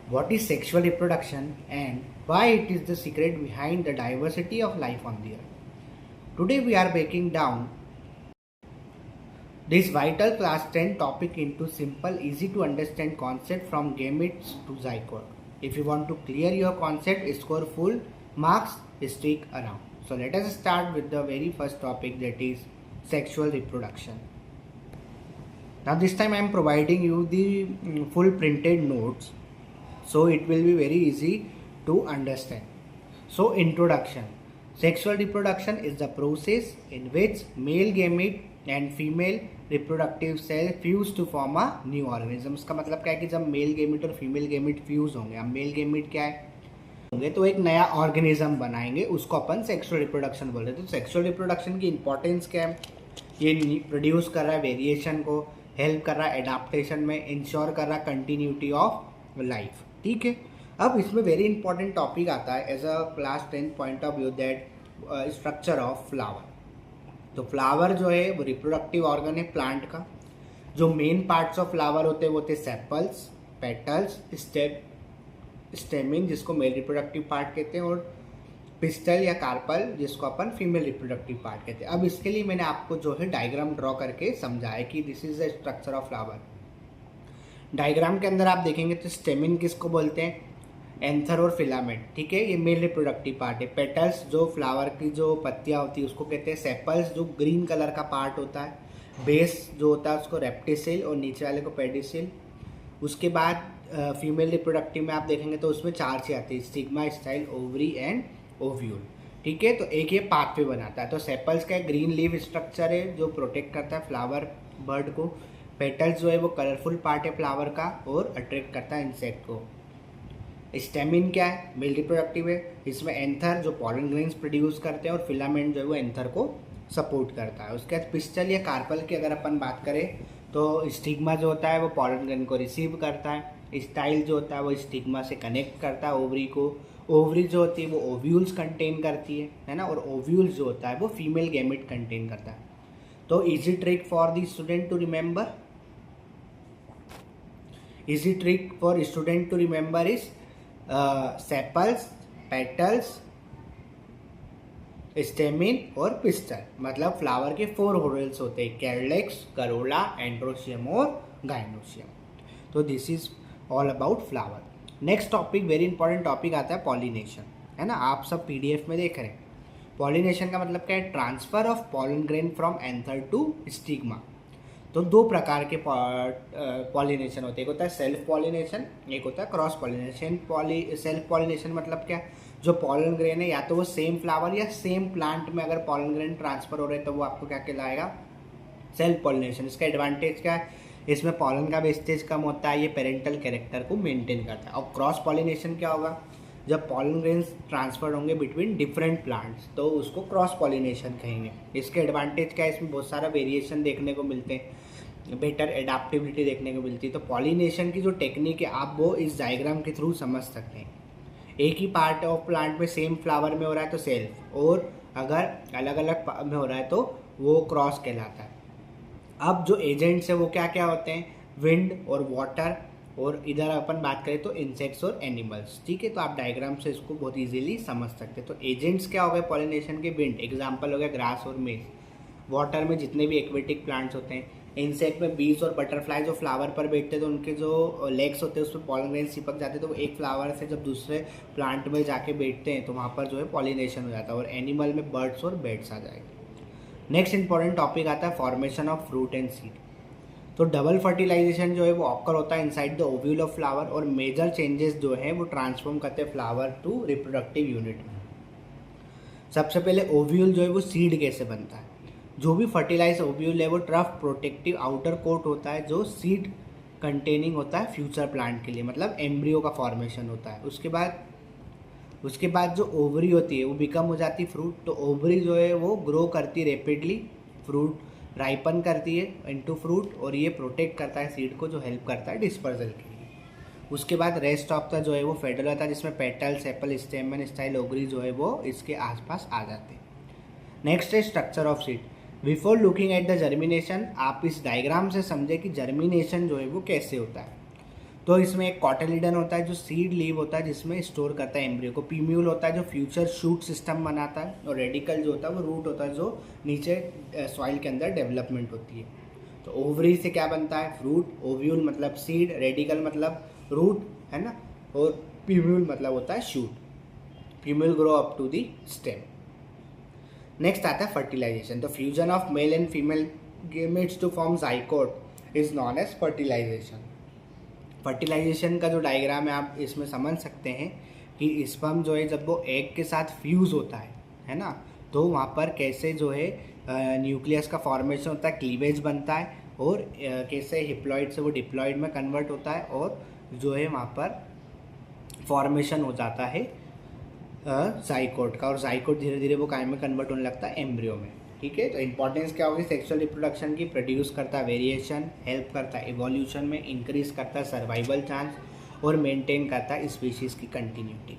what is sexual reproduction and why it is the secret behind the diversity of life on the earth. Today we are breaking down this vital class 10 topic into simple, easy to understand concept from gametes to zygote. If you want to clear your concept, score full marks, stick around. So let us start with the very first topic, that is sexual reproduction. Now this time I am providing you the full printed notes, so it will be very easy to understand. So introduction. Sexual reproduction is the process in which male gamete and female reproductive cell fuse to form a new organism. इसका मतलब क्या है कि जब male gamete और female gamete fuse होंगे, अब male gamete क्या है होंगे तो एक नया ऑर्गेनिज्म बनाएंगे, उसको अपन सेक्सुअल रिप्रोडक्शन बोल रहे हैं। तो सेक्सुअल रिप्रोडक्शन की इंपॉर्टेंस क्या है? ये प्रोड्यूस कर रहा है वेरिएशन को, हेल्प कर रहा है एडाप्टेशन में, इंश्योर कर रहा है कंटिन्यूटी ऑफ लाइफ। ठीक है, अब इसमें वेरी इंपॉर्टेंट टॉपिक आता है as a class 10 point of view, that structure of flower. तो फ्लावर जो है वो रिप्रोडक्टिव ऑर्गन है प्लांट का। जो मेन पार्ट्स ऑफ फ्लावर होते हैं वो होते हैं सेपल्स, पेटल्स, स्टेमिन जिसको मेल रिप्रोडक्टिव पार्ट कहते हैं, और पिस्टल या कार्पल जिसको अपन फीमेल रिप्रोडक्टिव पार्ट कहते हैं। अब इसके लिए मैंने आपको जो है डायग्राम ड्रॉ करके समझाया कि this is the structure of flower. Diagram के अंदर आप देखेंगे तो स्टेमिन किसको बोलते हैं? एंथर और फिलामेंट। ठीक है, ये मेल रिप्रोडक्टिव पार्ट है। पेटल्स जो फ्लावर की जो पत्तियां होती है उसको कहते हैं सेपल्स, जो ग्रीन कलर का पार्ट होता है। बेस जो होता है उसको रेप्टिसिल और नीचे वाले को पेडिसिल। उसके बाद फीमेल रिप्रोडक्टिव में आप देखेंगे तो उसमें 4 चीज़ आती है, stigma, style, ovary and ovule. ठीक है, तो एक ये पाथवे बनाता है। तो सेपल्स का ग्रीन लीफ स्ट्रक्चर है जो प्रोटेक्ट करता है फ्लावर बर्ड को। पेटल्स जो है वो कलरफुल पार्ट है फ्लावर का और अट्रैक्ट करता है इंसेक्ट को। स्टेमिन क्या है? मेल रिप्रोडक्टिव है। इसमें एंथर जो पॉलन ग्रेन्स प्रोड्यूस करते हैं और फिलामेंट जो है वो एंथर को सपोर्ट करता है। उसके बाद पिस्टल या कार्पल की अगर अपन बात करें तो स्टिग्मा जो होता है वो पॉलन ग्रेन को रिसीव करता है। स्टाइल जो होता है वो स्टिग्मा से कनेक्ट करता है ओवरी को। ओवरी जो होती है वो ओव्यूल्स कंटेन करती है ना, और ओव्यूल्स जो होता है वो फीमेल गैमेट कंटेन करता है। तो easy trick for the student to remember, easy trick for student to remember is sepals, petals, stamen और पिस्टल। मतलब फ्लावर के 4 होरल्स होते हैं, कैरलेक्स, करोला, एंड्रोशियम और गाइनोशियम। तो this is all about flower. Next topic, very important topic आता है pollination, है ना। आप सब पीडीएफ में देख रहे हैं। पॉलिनेशन का मतलब क्या है? Transfer of pollen grain from anther to stigma. तो 2 प्रकार के पॉलिनेशन होते हैं, एक होता है सेल्फ पॉलिनेशन, एक होता है क्रॉस पॉलिनेशन। सेल्फ पॉलिनेशन मतलब क्या? जो पॉलन ग्रेन है या तो वो सेम फ्लावर या सेम प्लांट में अगर पॉलन ग्रेन ट्रांसफर हो रहे हैं तो वो आपको क्या कहलाएगा? Self pollination. इसका एडवांटेज क्या है? इसमें पॉलन का वेस्टेज कम होता है, ये पेरेंटल कैरेक्टर को मेंटेन करता है। और क्रॉस पॉलिनेशन क्या होगा? जब पॉलन ग्रेन्स ट्रांसफर होंगे बिटवीन डिफरेंट प्लांट्स तो उसको क्रॉस पॉलिनेशन कहेंगे। इसके एडवांटेज क्या है? इसमें बहुत सारा वेरिएशन देखने को मिलते हैं, बेटर एडाप्टिबिलिटी देखने को मिलती है। तो पॉलिनेशन की जो टेक्निक है आप वो इस डायग्राम के थ्रू समझ सकते हैं। एक ही पार्ट ऑफ प्लांट में सेम फ्लावर में हो रहा है तो सेल्फ, और अगर अलग अलग में हो रहा है तो वो क्रॉस कहलाता है। अब जो एजेंट्स है वो क्या क्या होते हैं? विंड और वाटर, और इधर अपन बात करें तो इंसेक्ट्स और एनिमल्स। ठीक है, तो आप डायग्राम से इसको बहुत इजीली समझ सकते हैं। तो एजेंट्स क्या हो गए पॉलिनेशन के? विंड, एग्जांपल हो गया ग्रास और मेज। वाटर में जितने भी एक्वेटिक प्लांट्स होते हैं। इंसेक्ट में बीज और बटरफ्लाई जो फ्लावर पर बैठते हैं तो उनके जो लेग्स होते हैं उसमें पॉलन ग्रेन चिपक जाते हैं, तो वो एक फ्लावर से जब दूसरे प्लांट में जाके बैठते हैं तो वहाँ पर जो है पॉलिनेशन हो जाता है। और एनिमल में बर्ड्स और बेड्स आ जाएंगे। नेक्स्ट इंपॉर्टेंट टॉपिक आता है formation of fruit and seed. तो डबल फर्टिलाइजेशन जो है वो ऑकर होता है inside the ovule of flower, और मेजर चेंजेस जो है वो ट्रांसफॉर्म करते हैं फ्लावर टू रिप्रोडक्टिव यूनिट में। सबसे पहले ओव्यूल जो है वो सीड कैसे बनता है? जो भी फर्टिलाइज ओव्यूल है वो टफ प्रोटेक्टिव आउटर कोट होता है जो सीड कंटेनिंग होता है फ्यूचर प्लांट के लिए, मतलब एम्ब्रियो का फॉर्मेशन होता है। उसके बाद जो ओवरी होती है वो बिकम हो जाती है फ्रूट। तो ओवरी जो है वो ग्रो करती है रेपिडली, फ्रूट राइपन करती है इनटू फ्रूट, और ये प्रोटेक्ट करता है सीड को, जो हेल्प करता है डिस्पर्जल के लिए। उसके बाद रेस्ट ऑफ द जो है वो फेडरल होता है जिसमें पेटल, सेपल, स्टेमन, स्टाइल, ओवरी जो है वो इसके आसपास आ जाते हैं। नेक्स्ट है structure of seed. Before looking at the germination, आप इस डायग्राम से समझे कि जर्मिनेशन जो है वो कैसे होता है। तो इसमें एक कॉटिलिडन होता है जो सीड लीव होता है जिसमें स्टोर करता है एम्ब्रियो को, पीम्यूल होता है जो फ्यूचर शूट सिस्टम बनाता है, और रेडिकल जो होता है वो रूट होता है जो नीचे सॉइल के अंदर डेवलपमेंट होती है। तो ओवरी से क्या बनता है, फ्रूट, ओव्यूल मतलब सीड, रेडिकल मतलब रूट, है ना, और पीम्यूल मतलब होता है shoot. Plumule grow up to the stem. Next आता है fertilisation. The fusion of male and female gametes to form zygote is known as fertilisation. Fertilisation का जो डायग्राम है आप इसमें समझ सकते हैं कि स्पर्म जो है जब वो एग के साथ फ्यूज़ होता है ना, तो वहाँ पर कैसे जो है न्यूक्लियस का फॉर्मेशन होता है, क्लीवेज बनता है, और कैसे हिप्लॉइड से वो डिप्लॉइड में कन्वर्ट होता है, और जो है वहाँ पर फॉर्मेशन हो जाता है जाइकोट का, और जाइकोट धीरे धीरे वो काय में कन्वर्ट होने लगता है एम्ब्रियो में। ठीक है, तो इंपॉर्टेंस क्या होगी सेक्सुअल रिप्रोडक्शन की, प्रोड्यूस करता है वेरिएशन, हेल्प करता है इवोल्यूशन में, इंक्रीज करता है सर्वाइवल चांस, और मेंटेन करता है स्पीशीज की कंटिन्यूटी।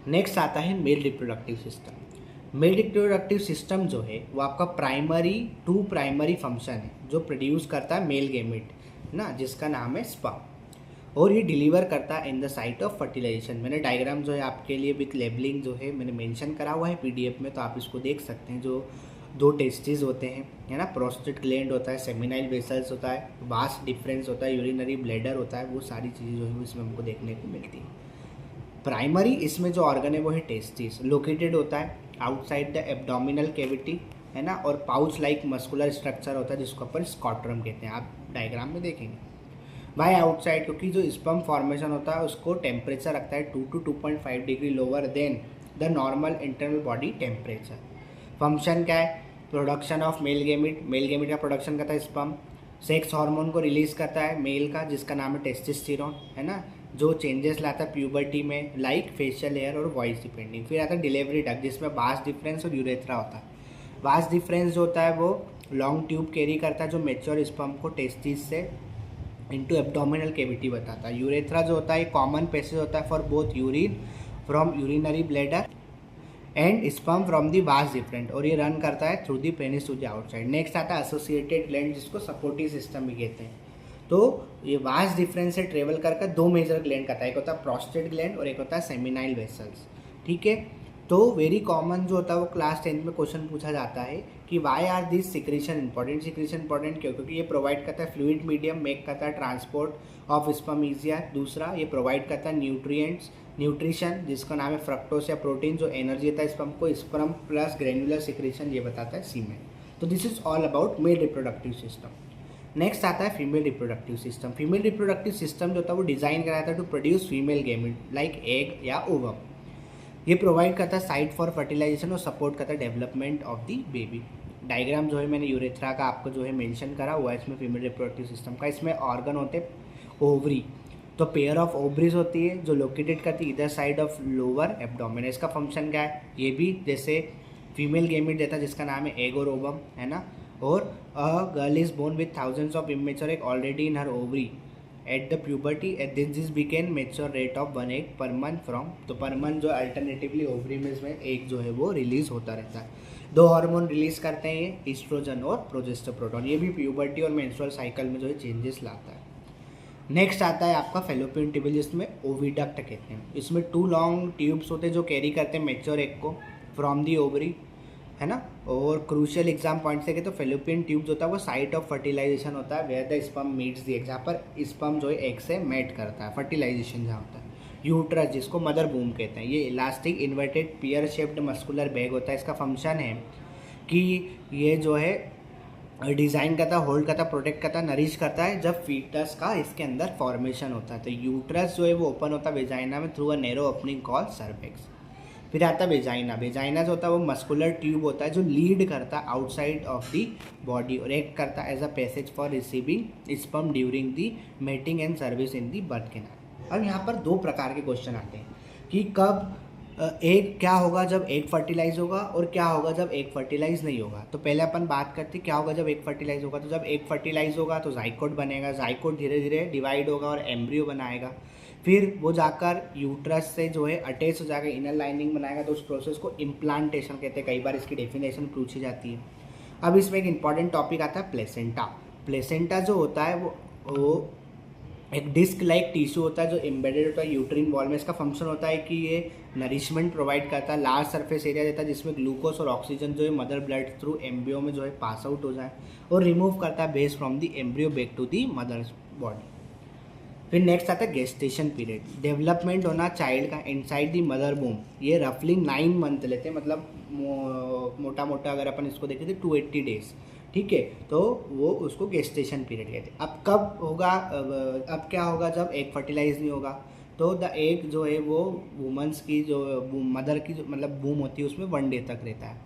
नेक्स्ट आता है mail reproductive system. Mail reproductive system जो है वो आपका टू प्राइमरी फंक्शन है जो प्रोड्यूस करता है मेल गेमेट ना, जिसका नाम है स्पर्म, और ये डिलीवर करता है in the site of fertilisation. मैंने डायग्राम जो है आपके लिए विथ लेबलिंग जो है मैंने मेंशन करा हुआ है पीडीएफ में, तो आप इसको देख सकते हैं। जो दो टेस्टिस होते हैं, है ना, प्रोस्टेट ग्लैंड होता है, सेमिनाइल वेसल्स होता है, वास्ट डिफरेंस होता है, यूरिनरी ब्लैडर होता है, वो सारी चीज़ें जो है इसमें हमको देखने को मिलती है। प्राइमरी इसमें जो ऑर्गन है वो है टेस्टिस, लोकेटेड होता है आउटसाइड द एब्डोमिनल कैविटी, है ना, और पाउच लाइक मस्कुलर स्ट्रक्चर होता है जिसको अपन स्कॉट्रम कहते हैं, आप डायग्राम में देखेंगे। बाय आउटसाइड, क्योंकि जो स्पर्म फॉर्मेशन होता है उसको टेम्परेचर रखता है 2 to 2.5 degree lower than the normal internal body temperature. Function क्या है, प्रोडक्शन ऑफ मेल गेमिट का प्रोडक्शन करता है स्पर्म, सेक्स हार्मोन को रिलीज करता है मेल का जिसका नाम है टेस्टोस्टेरोन, है ना, जो चेंजेस लाता है प्यूबर्टी में लाइक फेशियल हेयर और वॉइस डिपेंडिंग। फिर आता है डिलीवरी डक्ट जिसमें वास डिफरेंस और यूरेथ्रा होता है। वास डिफरेंस जो होता है वो लॉन्ग ट्यूब कैरी करता है जो मेच्योर स्पर्म को टेस्टिस से इनटू एब्डोमिनल कैविटी बताता है। यूरेथ्रा जो होता है कॉमन पैसेज होता है for both urine from urinary bladder and sperm from the vas deferens, और ये रन करता है through the penis to the outside. Next आता है एसोसिएटेड ग्लैंड जिसको सपोर्टिव सिस्टम भी कहते हैं। तो ये वास डिफरेंस से ट्रेवल करके दो मेजर ग्लैंड करता है, एक होता है प्रोस्टेट ग्लैंड और एक होता है सेमिनाइल वेसल्स। ठीक है, तो वेरी कॉमन जो होता है वो क्लास 10 में क्वेश्चन पूछा जाता है कि why are this secretion important. Secretion important क्यों, क्योंकि ये प्रोवाइड करता है फ्लूइड मीडियम, मेक करता है ट्रांसपोर्ट ऑफ स्पर्म ईजियर। दूसरा ये प्रोवाइड करता है न्यूट्रिशन जिसका नाम है फ्रक्टोस या प्रोटीन जो एनर्जी देता है स्पर्म को। स्पर्म प्लस ग्रेनुलर सिक्रीशन ये बताता है सीमेन। तो this is all about male reproductive system. Next आता है female reproductive system. Female reproductive system जो होता है वो डिजाइन कराया था to produce female gamete like egg या ओवम। ये प्रोवाइड करता है साइट फॉर फर्टिलाइजेशन और सपोर्ट करता है development of the baby. Diagram जो है मैंने यूरेथ्रा का आपको जो है मेंशन करा हुआ है इसमें फीमेल रिप्रोडक्टिव सिस्टम का। इसमें ऑर्गन होते हैं ओवरी, तो पेयर ऑफ ओवरीज होती है जो लोकेटेड करती है इधर साइड ऑफ लोअर एब्डोमेन। इसका फंक्शन क्या है, ये भी जैसे फीमेल गेमेट देता है जिसका नाम है एग और ओवम, है ना। और a girl is born with thousands of immature egg already in her ovary at the puberty at this became mature rate of 1 egg per month from. तो पर मंथ जो अल्टरनेटिवली ओवरी में इसमें एक जो है वो रिलीज होता रहता है। दो हार्मोन रिलीज करते हैं ये, ईस्ट्रोजन और प्रोजेस्टेरोन। ये भी प्यूबर्टी और मेंस्ट्रुअल साइकिल में जो है चेंजेस लाता है। नेक्स्ट आता है आपका फेलोपियन ट्यूब जिसमें ओविडक्ट कहते हैं। इसमें 2 लॉन्ग ट्यूब्स होते हैं जो कैरी करते हैं मेच्योर एग को फ्रॉम दी ओवरी, है ना। और क्रूशियल एग्जाम पॉइंट से तो फेलोपियन ट्यूब जो होता है वो साइट ऑफ फर्टिलाइजेशन होता है where the sperm meets the egg, जहाँ पर स्पर्म जो है एग से मेट करता है, फर्टिलाइजेशन जहाँ होता है। यूट्रस जिसको मदर बूम कहते हैं, ये elastic inverted pear shaped muscular bag होता है। इसका फंक्शन है कि ये जो है डिज़ाइन करता है, होल्ड करता है, प्रोटेक्ट करता है, नरिश करता है जब फीटस का इसके अंदर फॉर्मेशन होता है। तो यूट्रस जो है वो ओपन होता है वेजाइना में through a narrow opening called cervix. फिर आता है वेजाइना जो होता है वो मस्कुलर ट्यूब होता है जो लीड करता है आउटसाइड ऑफ दी बॉडी और एक्ट करता है as a passage for receiving sperm during the mating and service in the birth canal. अब यहाँ पर 2 प्रकार के क्वेश्चन आते हैं कि कब एग क्या होगा जब एग फर्टिलाइज होगा और क्या होगा जब एग फर्टिलाइज नहीं होगा। तो पहले अपन बात करते क्या होगा जब एग फर्टिलाइज होगा। तो जब एग फर्टिलाइज होगा तो जाइकोट बनेगा, जाइकोट धीरे धीरे डिवाइड होगा और एम्ब्रियो बनाएगा, फिर वो जाकर यूट्रस से जो है अटैच हो जाकर इनर लाइनिंग बनाएगा। तो उस प्रोसेस को इम्प्लांटेशन कहते हैं, कई बार इसकी डेफिनेशन पूछी जाती है। अब इसमें एक इंपॉर्टेंट टॉपिक आता है प्लेसेंटा। प्लेसेंटा जो होता है वो एक डिस्क लाइक टिश्यू होता है जो एम्बेडेड होता है यूट्रिन वॉल में। इसका फंक्शन होता है कि ये नरिशमेंट प्रोवाइड करता है, लार्ज सरफेस एरिया देता है जिसमें ग्लूकोज और ऑक्सीजन जो है मदर ब्लड थ्रू एम्ब्रियो में जो है पास आउट हो जाए, और रिमूव करता है base from the embryo back to the mother's body. फिर नेक्स्ट आता है गेस्टेशन पीरियड, डेवलपमेंट होना चाइल्ड का इनसाइड दी मदर बूम। ये रफली 9 मंथ लेते हैं, मतलब मोटा मोटा अगर अपन इसको देखें तो 280 डेज, ठीक है। तो वो उसको गेस्टेशन पीरियड कहते हैं। अब कब होगा, अब क्या होगा जब एग फर्टिलाइज नहीं होगा, तो द एग जो है वो वुमेंस की जो मदर की जो मतलब बूम होती है उसमें 1 डे तक रहता है।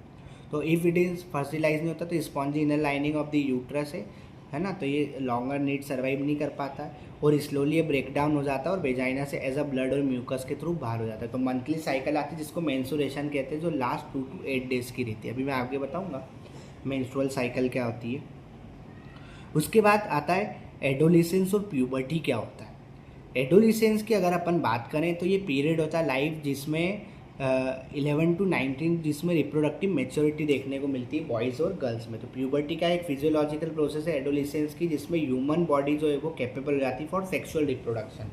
तो इफ़ इट इज़ फर्टिलाइज नहीं होता तो spongy inner lining of the uterus है ना, तो ये लॉन्गर नीड सर्वाइव नहीं कर पाता है और स्लोली ये ब्रेक डाउन हो जाता है और वेजाइना से एज अ ब्लड और म्यूकस के थ्रू बाहर हो जाता है। तो मंथली साइकिल आती है जिसको मेंस्ट्रुएशन कहते हैं, जो लास्ट 2 to 8 डेज़ की रहती है। अभी मैं आगे बताऊंगा मेंस्ट्रुअल साइकिल क्या होती है। उसके बाद आता है एडोलिसेंस और प्यूबर्टी क्या होता है। एडोलिसेंस की अगर अपन बात करें तो ये पीरियड होता है लाइफ जिसमें 11 to 19, जिसमें रिप्रोडक्टिव मेच्योरिटी देखने को मिलती है बॉयज़ और गर्ल्स में। तो प्यूबर्टी का एक फिजियोलॉजिकल प्रोसेस है एडोलिसेंस की, जिसमें ह्यूमन बॉडी जो है वो कैपेबल हो जाती है for sexual reproduction,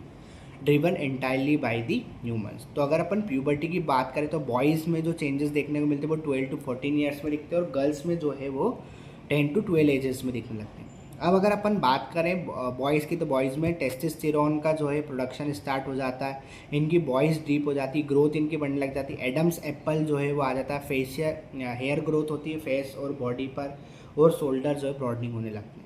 driven entirely by the humans. तो अगर अपन प्यूबर्टी की बात करें तो बॉयज़ में जो चेंजेस देखने को मिलते हैं वो 12 to 14 ईयर्स में दिखते हैं, और गर्ल्स में जो है वो 10 to 12 एजेस में दिखने लगते हैं। अब अगर अपन बात करें बॉयज़ की, तो बॉयज़ में टेस्टोस्टेरोन का जो है प्रोडक्शन स्टार्ट हो जाता है, इनकी वॉइस डीप हो जाती है, ग्रोथ इनकी बढ़ने लग जाती है, एडम्स एप्पल जो है वो आ जाता है, फेशियल हेयर ग्रोथ होती है फेस और बॉडी पर, और शोल्डर जो है ब्रॉडनिंग होने लगते हैं।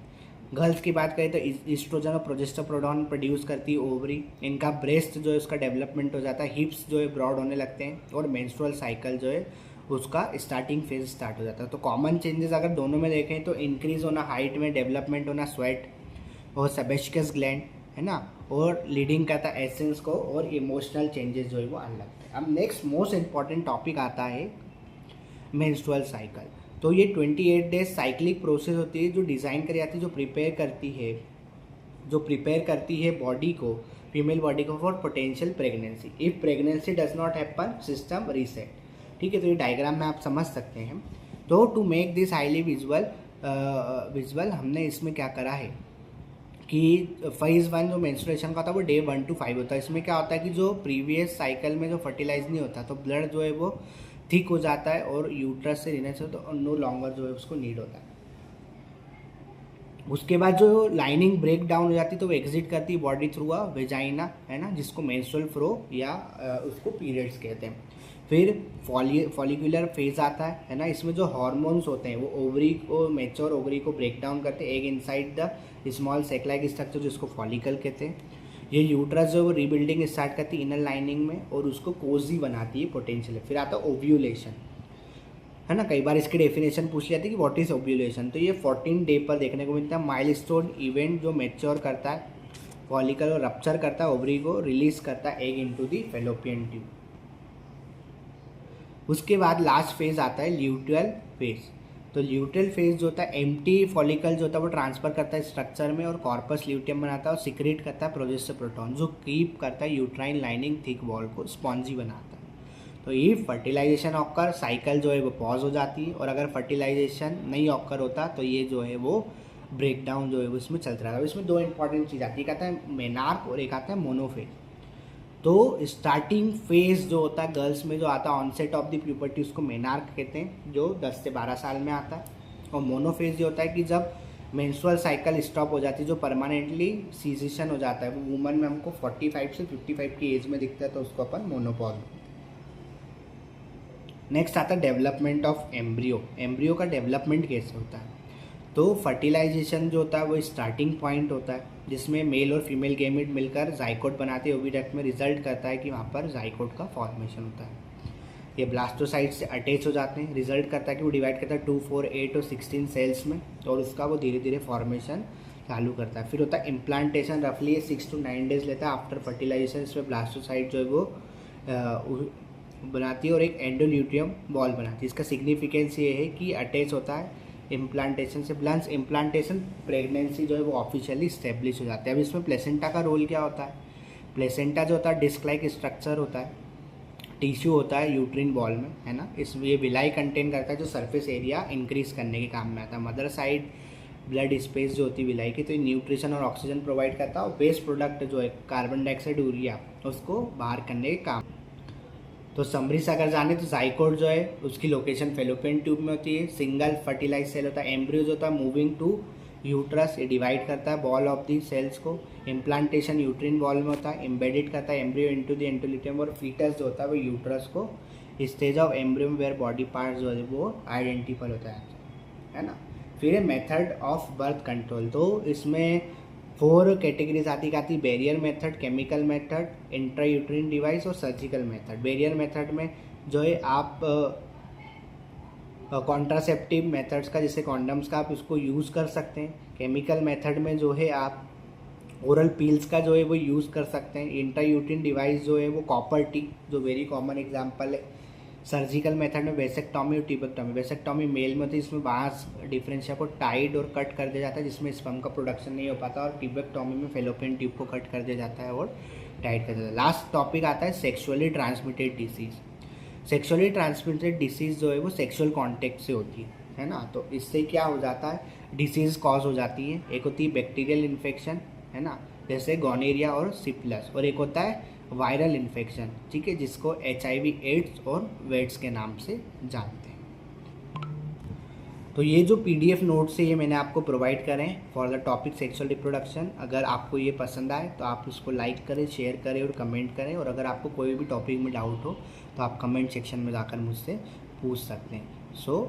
गर्ल्स की बात करें तो ईस्ट्रोजन और प्रोजेस्टेरोन प्रोड्यूस करती है ओवरी, इनका ब्रेस्ट जो है उसका डेवलपमेंट हो जाता है, हिप्स जो है ब्रॉड होने लगते हैं, और मेंस्ट्रुअल साइकिल जो है उसका स्टार्टिंग फेज स्टार्ट हो जाता है। तो कॉमन चेंजेस अगर दोनों में देखें तो इंक्रीज होना हाइट में, डेवलपमेंट होना स्वेट और सेबेशियस ग्लैंड, है ना, और लीडिंग करता है एसेंस को, और इमोशनल चेंजेस जो है वो आने लगते हैं। अब नेक्स्ट मोस्ट इंपॉर्टेंट टॉपिक आता है मेंस्ट्रुअल साइकिल। तो ये 28 डेज साइक्लिक प्रोसेस होती है जो डिज़ाइन करी जाती है, जो प्रिपेयर करती है बॉडी को, फीमेल बॉडी को for potential pregnancy. If pregnancy does not happen system reset, ठीक है। तो ये डायग्राम में आप समझ सकते हैं। तो to make this highly visual हमने इसमें क्या करा है कि फेज 1 जो मेंस्ट्रुएशन का था वो डे 1 to 5 होता है। इसमें क्या होता है कि जो प्रीवियस साइकिल में जो फर्टिलाइज नहीं होता तो ब्लड जो है वो थिक हो जाता है और यूट्रस से रिलीज होता है, तो नो लॉन्गर जो है उसको नीड होता है। उसके बाद जो लाइनिंग ब्रेक डाउन हो जाती है तो वो एग्जिट करती है बॉडी थ्रू अ वेजाइना, है ना, जिसको मेंस्ट्रुअल फ्लो या उसको पीरियड्स कहते हैं। फिर फॉलिकुलर फेज आता है ना, इसमें जो हार्मोन्स होते हैं वो ओवरी को, मैच्योर ओवरी को ब्रेक डाउन करते हैं egg inside the small sac like structure जिसको फॉलिकल कहते हैं। ये यूट्रस जो वो रीबिल्डिंग स्टार्ट करती है इनर लाइनिंग में और उसको कोजी बनाती है पोटेंशियल। फिर आता है ओव्यूलेशन, है ना, कई बार इसकी डेफिनेशन पूछ लिया था कि व्हाट इज ओव्यूलेशन। तो ये 14 डे पर देखने को मिलता है, माइलस्टोन इवेंट जो मैच्योर करता है फॉलिकल और रप्चर करता है ओवरी को, रिलीज करता है egg into the fallopian tube. उसके बाद लास्ट फेज आता है ल्यूटियल फेज। तो ल्यूटियल फेज जो होता है एम्प्टी फॉलिकल जो होता है वो ट्रांसफर करता है स्ट्रक्चर में और कॉर्पस ल्यूटियम बनाता है और सिक्रेट करता है प्रोजेस्टेरोन जो कीप करता है यूट्राइन लाइनिंग थिक वॉल को स्पॉन्जी बनाता है। तो ये फर्टिलाइजेशन ऑकर साइकिल जो है वो पॉज हो जाती है, और अगर फर्टिलाइजेशन नहीं ऑकर होता तो ये जो है वो ब्रेक डाउन जो है वो इसमें चलता रहता है। इसमें 2 इंपॉर्टेंट चीज़ आती है, एक आता है मेनार्क और एक आता है मोनोफेज। तो स्टार्टिंग फेज जो होता है गर्ल्स में जो आता है ऑनसेट ऑफ द प्यूबर्टी उसको मेनार्क कहते हैं, जो 10 से 12 साल में आता है। और मोनोफेज ये होता है कि जब मेंस्ट्रुअल साइकिल स्टॉप हो जाती है, जो परमानेंटली सीजेशन हो जाता है, वो वुमन में हमको 45 से 55 की एज में दिखता है, तो उसको अपन मोनोपॉज। नेक्स्ट आता है डेवलपमेंट ऑफ एम्ब्रियो। एम्ब्रियो का डेवलपमेंट कैसे होता है, तो फर्टिलाइजेशन जो होता है वो स्टार्टिंग पॉइंट होता है जिसमें मेल और फीमेल गैमेट मिलकर जाइकोट बनाते हैं, ओविडक्ट में रिजल्ट करता है कि वहाँ पर जाइकोट का फॉर्मेशन होता है। ये ब्लास्टोसाइट से अटैच हो जाते हैं, रिजल्ट करता है कि वो डिवाइड करता है 2, 4, 8 और 16 सेल्स में, और उसका वो धीरे धीरे फॉर्मेशन चालू करता है। फिर होता है इम्प्लांटेशन, रफली 6 to 9 डेज लेता है आफ्टर फर्टिलाइजेशन। इसमें ब्लास्टोसाइट जो है वो बनाती है और एक एंडोल्यूटियम बॉल बनाती है। इसका सिग्निफिकेंस ये है कि अटैच होता है इम्प्लांटेशन से। प्लस इम्प्लांटेशन प्रेगनेंसी जो है वो ऑफिशियली स्टेब्लिश हो जाती है। अब इसमें प्लेसेंटा का रोल क्या होता है, प्लेसेंटा जो होता है डिस्क लाइक स्ट्रक्चर होता है, टिश्यू होता है यूट्रिन बॉल में, है ना, इसमें ये विलाई कंटेन करता है जो सरफेस एरिया इंक्रीज करने के काम में आता है। मदर साइड ब्लड स्पेस जो होती है विलाई की, तो ये न्यूट्रिशन और ऑक्सीजन प्रोवाइड करता है और वेस्ट प्रोडक्ट जो है कार्बन डाइऑक्साइड यूरिया उसको बाहर करने के काम। तो समरी से अगर जाने तो जाइकोट जो है उसकी लोकेशन फेलोपियन ट्यूब में होती है। सिंगल फर्टिलाइज सेल होता है। एम्ब्रियो जो होता है मूविंग टू यूट्रस, ये डिवाइड करता है बॉल ऑफ दी सेल्स को। इम्प्लांटेशन यूट्रिन बॉल में होता है। एम्बेडेड करता है एम्ब्रियो इनटू द एंडोलिटियम, और फीटस जो होता है वो यूट्रस को। Stage of embryo where body part जो है वो आइडेंटिफाई होता है ना। फिर है मेथड ऑफ बर्थ कंट्रोल। तो इसमें 4 कैटेगरीज आती barrier method, chemical method, intra uterine device और सर्जिकल मेथड। बैरियर मेथड में जो है आप कॉन्ट्रासेप्टिव मेथड्स का जैसे कॉन्डम्स का आप उसको यूज़ कर सकते हैं। केमिकल मेथड में जो है आप ओरल पील्स का जो है वो यूज़ कर सकते हैं। इंट्रा यूट्रिन डिवाइस जो है वो कॉपर टी जो वेरी कॉमन एग्जांपल है। सर्जिकल मेथड में वेसेक्टॉमी और टिबेक्टॉमी। वेसेक्टॉमी मेल में होती है, इसमें बांस डिफरेंशिया को टाइड और कट कर दिया जाता है जिसमें स्पर्म का प्रोडक्शन नहीं हो पाता, और टिबेक्टॉमी में फेलोपियन ट्यूब को कट कर दिया जाता है और टाइट कर दिया जाता है। लास्ट टॉपिक आता है sexually transmitted disease. Sexually transmitted disease जो है वो सेक्सुअल कॉन्टेक्ट से होती है ना। तो इससे क्या हो जाता है, डिसीज़ कॉज हो जाती है। एक होती है बैक्टीरियल इन्फेक्शन, है ना, जैसे गोनेरिया और सिफिलिस, और एक होता है वायरल इन्फेक्शन, ठीक है, जिसको HIV एड्स और वेड्स के नाम से जानते हैं। तो ये जो PDF नोट्स है ये मैंने आपको प्रोवाइड करें for the topic sexual reproduction. अगर आपको ये पसंद आए तो आप उसको लाइक करें, शेयर करें और कमेंट करें, और अगर आपको कोई भी टॉपिक में डाउट हो तो आप कमेंट सेक्शन में जाकर मुझसे पूछ सकते हैं। सो